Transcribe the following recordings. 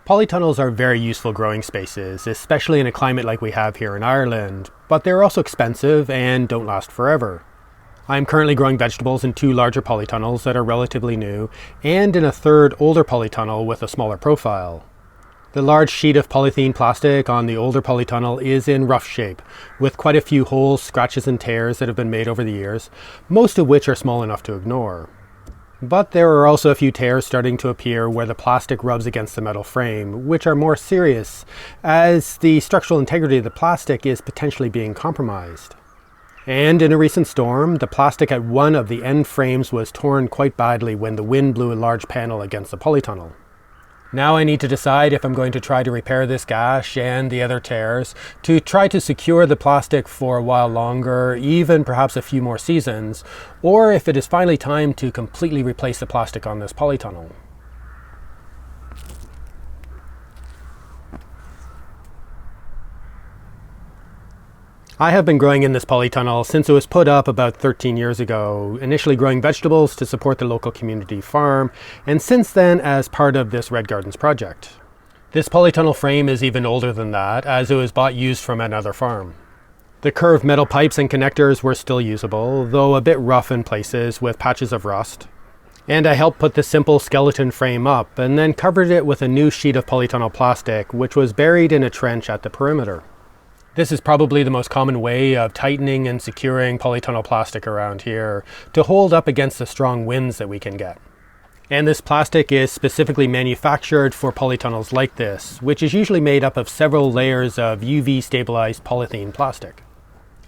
Polytunnels are very useful growing spaces, especially in a climate like we have here in Ireland, but they're also expensive and don't last forever. I'm currently growing vegetables in 2 larger polytunnels that are relatively new, and in a 3rd older polytunnel with a smaller profile. The large sheet of polythene plastic on the older polytunnel is in rough shape, with quite a few holes, scratches and tears that have been made over the years, most of which are small enough to ignore. But there are also a few tears starting to appear where the plastic rubs against the metal frame, which are more serious, as the structural integrity of the plastic is potentially being compromised. And in a recent storm, the plastic at one of the end frames was torn quite badly when the wind blew a large panel against the polytunnel. Now I need to decide if I'm going to try to repair this gash and the other tears to try to secure the plastic for a while longer, even perhaps a few more seasons, or if it is finally time to completely replace the plastic on this polytunnel. I have been growing in this polytunnel since it was put up about 13 years ago, initially growing vegetables to support the local community farm, and since then as part of this Red Gardens project. This polytunnel frame is even older than that, as it was bought used from another farm. The curved metal pipes and connectors were still usable, though a bit rough in places with patches of rust. And I helped put the simple skeleton frame up, and then covered it with a new sheet of polytunnel plastic, which was buried in a trench at the perimeter. This is probably the most common way of tightening and securing polytunnel plastic around here to hold up against the strong winds that we can get. And this plastic is specifically manufactured for polytunnels like this, which is usually made up of several layers of UV stabilized polythene plastic.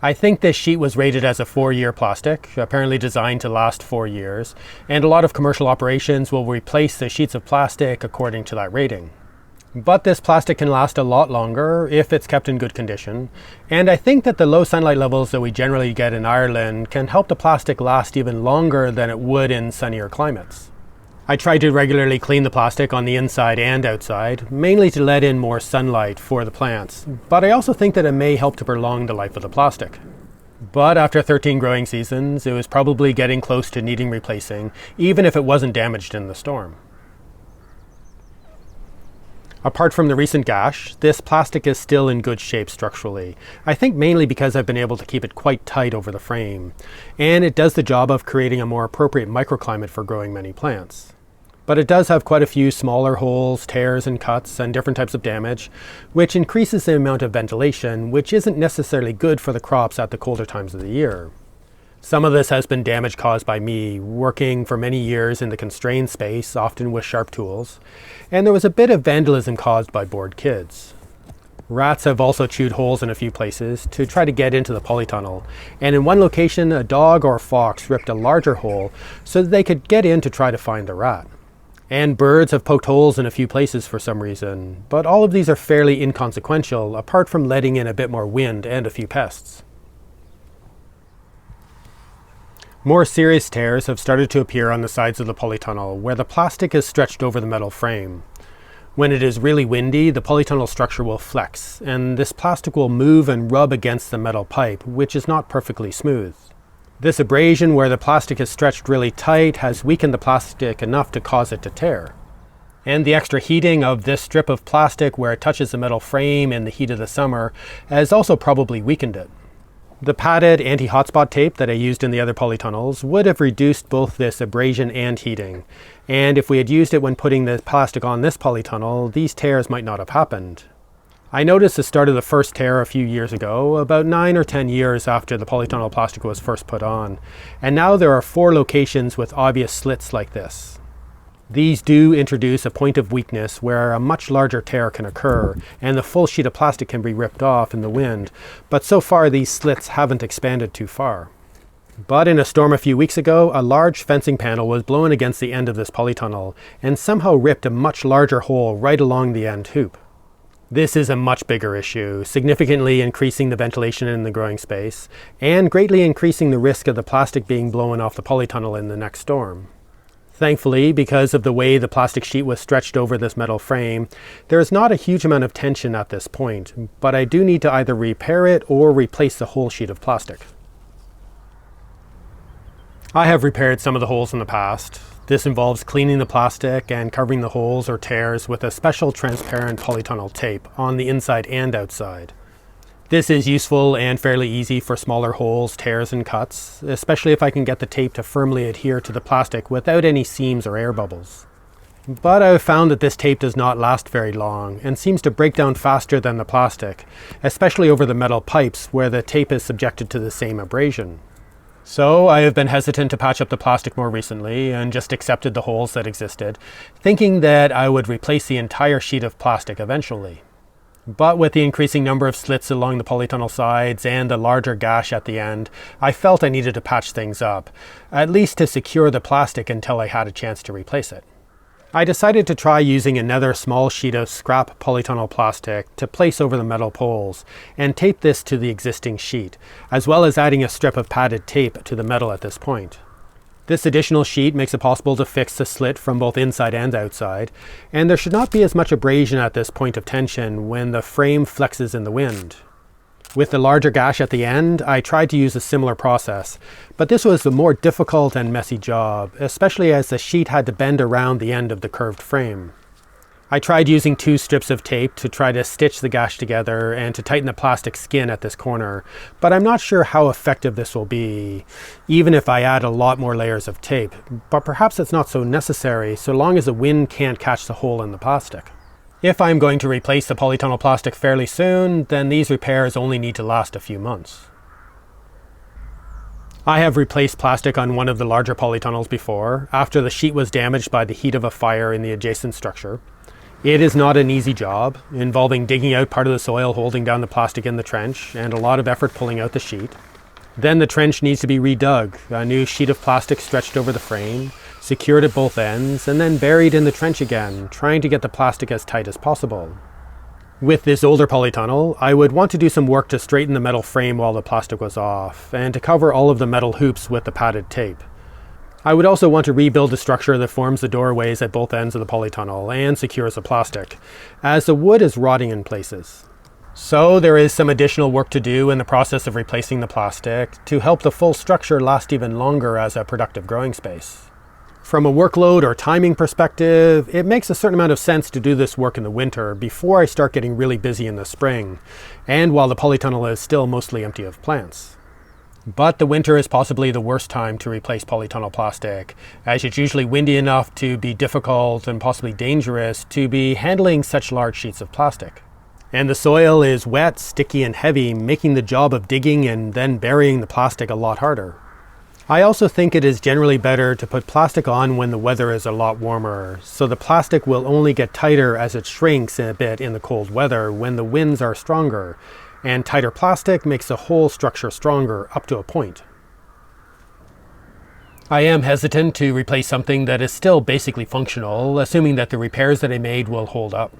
I think this sheet was rated as a 4-year plastic, apparently designed to last 4 years, and a lot of commercial operations will replace the sheets of plastic according to that rating. But this plastic can last a lot longer if it's kept in good condition, and I think that the low sunlight levels that we generally get in Ireland can help the plastic last even longer than it would in sunnier climates. I try to regularly clean the plastic on the inside and outside, mainly to let in more sunlight for the plants, but I also think that it may help to prolong the life of the plastic. But after 13 growing seasons, it was probably getting close to needing replacing, even if it wasn't damaged in the storm. Apart from the recent gash, this plastic is still in good shape structurally. I think mainly because I've been able to keep it quite tight over the frame, and it does the job of creating a more appropriate microclimate for growing many plants. But it does have quite a few smaller holes, tears and cuts, and different types of damage, which increases the amount of ventilation, which isn't necessarily good for the crops at the colder times of the year. Some of this has been damage caused by me, working for many years in the constrained space, often with sharp tools, and there was a bit of vandalism caused by bored kids. Rats have also chewed holes in a few places to try to get into the polytunnel, and in one location a dog or fox ripped a larger hole so that they could get in to try to find the rat. And birds have poked holes in a few places for some reason, but all of these are fairly inconsequential apart from letting in a bit more wind and a few pests. More serious tears have started to appear on the sides of the polytunnel where the plastic is stretched over the metal frame. When it is really windy, the polytunnel structure will flex, and this plastic will move and rub against the metal pipe, which is not perfectly smooth. This abrasion where the plastic is stretched really tight has weakened the plastic enough to cause it to tear. And the extra heating of this strip of plastic where it touches the metal frame in the heat of the summer has also probably weakened it. The padded anti-hotspot tape that I used in the other polytunnels would have reduced both this abrasion and heating, and if we had used it when putting the plastic on this polytunnel, these tears might not have happened. I noticed the start of the first tear a few years ago, about 9 or 10 years after the polytunnel plastic was first put on, and now there are 4 locations with obvious slits like this. These do introduce a point of weakness where a much larger tear can occur, and the full sheet of plastic can be ripped off in the wind, but so far these slits haven't expanded too far. But in a storm a few weeks ago, a large fencing panel was blown against the end of this polytunnel, and somehow ripped a much larger hole right along the end hoop. This is a much bigger issue, significantly increasing the ventilation in the growing space, and greatly increasing the risk of the plastic being blown off the polytunnel in the next storm. Thankfully, because of the way the plastic sheet was stretched over this metal frame, there is not a huge amount of tension at this point, but I do need to either repair it or replace the whole sheet of plastic. I have repaired some of the holes in the past. This involves cleaning the plastic and covering the holes or tears with a special transparent polytunnel tape on the inside and outside. This is useful and fairly easy for smaller holes, tears, and cuts, especially if I can get the tape to firmly adhere to the plastic without any seams or air bubbles. But I've found that this tape does not last very long and seems to break down faster than the plastic, especially over the metal pipes where the tape is subjected to the same abrasion. So I have been hesitant to patch up the plastic more recently and just accepted the holes that existed, thinking that I would replace the entire sheet of plastic eventually. But with the increasing number of slits along the polytunnel sides and the larger gash at the end, I felt I needed to patch things up, at least to secure the plastic until I had a chance to replace it. I decided to try using another small sheet of scrap polytunnel plastic to place over the metal poles and tape this to the existing sheet, as well as adding a strip of padded tape to the metal at this point. This additional sheet makes it possible to fix the slit from both inside and outside, and there should not be as much abrasion at this point of tension when the frame flexes in the wind. With the larger gash at the end, I tried to use a similar process, but this was a more difficult and messy job, especially as the sheet had to bend around the end of the curved frame. I tried using 2 strips of tape to try to stitch the gash together and to tighten the plastic skin at this corner, but I'm not sure how effective this will be, even if I add a lot more layers of tape. But perhaps it's not so necessary, so long as the wind can't catch the hole in the plastic. If I'm going to replace the polytunnel plastic fairly soon, then these repairs only need to last a few months. I have replaced plastic on one of the larger polytunnels before, after the sheet was damaged by the heat of a fire in the adjacent structure. It is not an easy job, involving digging out part of the soil holding down the plastic in the trench, and a lot of effort pulling out the sheet. Then the trench needs to be redug, a new sheet of plastic stretched over the frame, secured at both ends, and then buried in the trench again, trying to get the plastic as tight as possible. With this older polytunnel, I would want to do some work to straighten the metal frame while the plastic was off, and to cover all of the metal hoops with the padded tape. I would also want to rebuild the structure that forms the doorways at both ends of the polytunnel and secures the plastic, as the wood is rotting in places. So there is some additional work to do in the process of replacing the plastic to help the full structure last even longer as a productive growing space. From a workload or timing perspective, it makes a certain amount of sense to do this work in the winter before I start getting really busy in the spring, and while the polytunnel is still mostly empty of plants. But the winter is possibly the worst time to replace polytunnel plastic, as it's usually windy enough to be difficult and possibly dangerous to be handling such large sheets of plastic. And the soil is wet, sticky, and heavy, making the job of digging and then burying the plastic a lot harder. I also think it is generally better to put plastic on when the weather is a lot warmer, so the plastic will only get tighter as it shrinks a bit in the cold weather when the winds are stronger, and tighter plastic makes the whole structure stronger up to a point. I am hesitant to replace something that is still basically functional, assuming that the repairs that I made will hold up.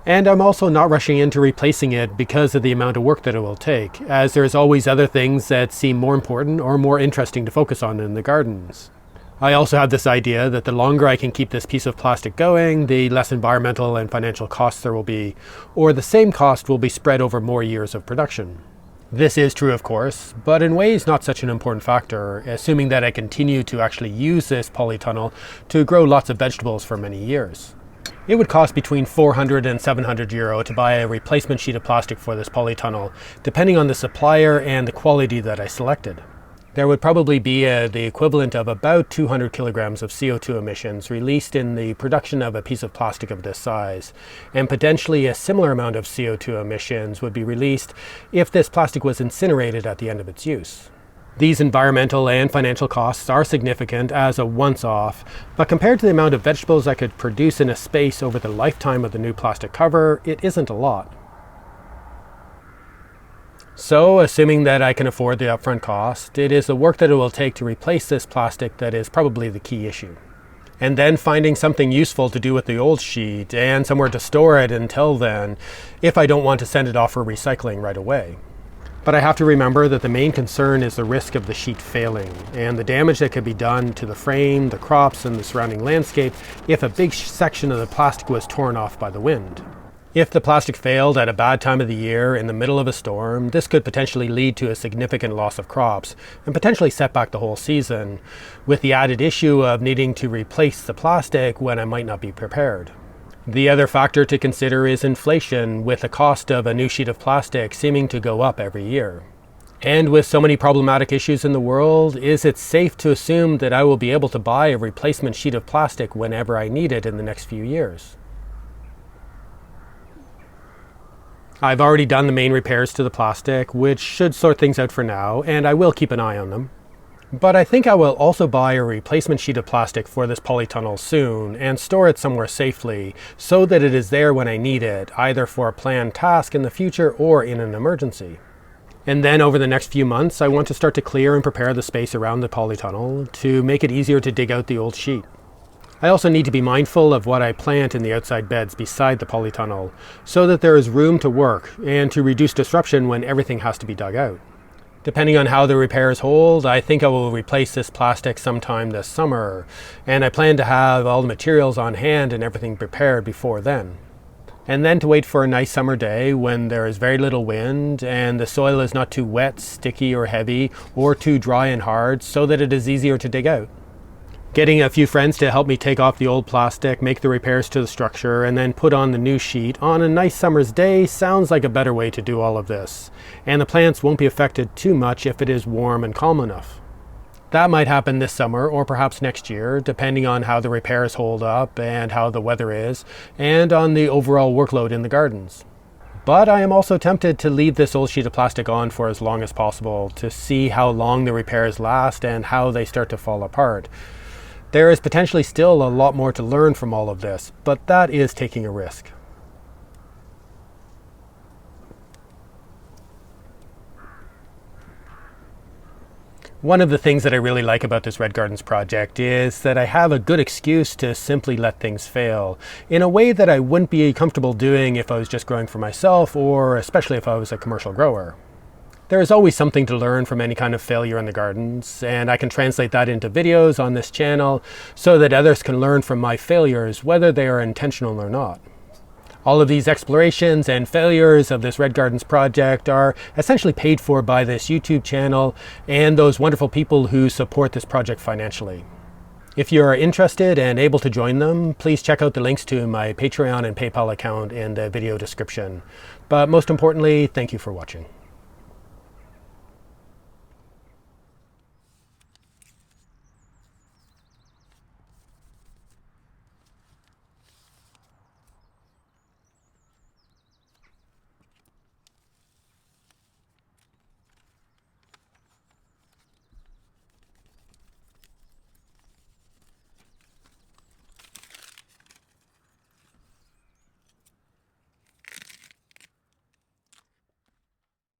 And I'm also not rushing into replacing it because of the amount of work that it will take, as there's always other things that seem more important or more interesting to focus on in the gardens. I also have this idea that the longer I can keep this piece of plastic going, the less environmental and financial costs there will be, or the same cost will be spread over more years of production. This is true, of course, but in ways not such an important factor, assuming that I continue to actually use this polytunnel to grow lots of vegetables for many years. It would cost between €400 and €700 to buy a replacement sheet of plastic for this polytunnel, depending on the supplier and the quality that I selected. There would probably be the equivalent of about 200 kilograms of CO2 emissions released in the production of a piece of plastic of this size, and potentially a similar amount of CO2 emissions would be released if this plastic was incinerated at the end of its use. These environmental and financial costs are significant as a once-off, but compared to the amount of vegetables I could produce in a space over the lifetime of the new plastic cover, it isn't a lot. So, assuming that I can afford the upfront cost, it is the work that it will take to replace this plastic that is probably the key issue. And then finding something useful to do with the old sheet and somewhere to store it until then, if I don't want to send it off for recycling right away. But I have to remember that the main concern is the risk of the sheet failing and the damage that could be done to the frame, the crops, and the surrounding landscape if a big section of the plastic was torn off by the wind. If the plastic failed at a bad time of the year in the middle of a storm, this could potentially lead to a significant loss of crops and potentially set back the whole season, with the added issue of needing to replace the plastic when I might not be prepared. The other factor to consider is inflation, with the cost of a new sheet of plastic seeming to go up every year. And with so many problematic issues in the world, is it safe to assume that I will be able to buy a replacement sheet of plastic whenever I need it in the next few years? I've already done the main repairs to the plastic, which should sort things out for now, and I will keep an eye on them. But I think I will also buy a replacement sheet of plastic for this polytunnel soon and store it somewhere safely so that it is there when I need it, either for a planned task in the future or in an emergency. And then over the next few months, I want to start to clear and prepare the space around the polytunnel to make it easier to dig out the old sheet. I also need to be mindful of what I plant in the outside beds beside the polytunnel so that there is room to work and to reduce disruption when everything has to be dug out. Depending on how the repairs hold, I think I will replace this plastic sometime this summer, and I plan to have all the materials on hand and everything prepared before then. And then to wait for a nice summer day when there is very little wind and the soil is not too wet, sticky or heavy, or too dry and hard so that it is easier to dig out. Getting a few friends to help me take off the old plastic, make the repairs to the structure, and then put on the new sheet on a nice summer's day sounds like a better way to do all of this. And the plants won't be affected too much if it is warm and calm enough. That might happen this summer or perhaps next year, depending on how the repairs hold up and how the weather is, and on the overall workload in the gardens. But I am also tempted to leave this old sheet of plastic on for as long as possible to see how long the repairs last and how they start to fall apart. There is potentially still a lot more to learn from all of this, but that is taking a risk. One of the things that I really like about this Red Gardens project is that I have a good excuse to simply let things fail in a way that I wouldn't be comfortable doing if I was just growing for myself, or especially if I was a commercial grower. There is always something to learn from any kind of failure in the gardens, and I can translate that into videos on this channel so that others can learn from my failures, whether they are intentional or not. All of these explorations and failures of this Red Gardens project are essentially paid for by this YouTube channel and those wonderful people who support this project financially. If you are interested and able to join them, please check out the links to my Patreon and PayPal account in the video description. But most importantly, thank you for watching.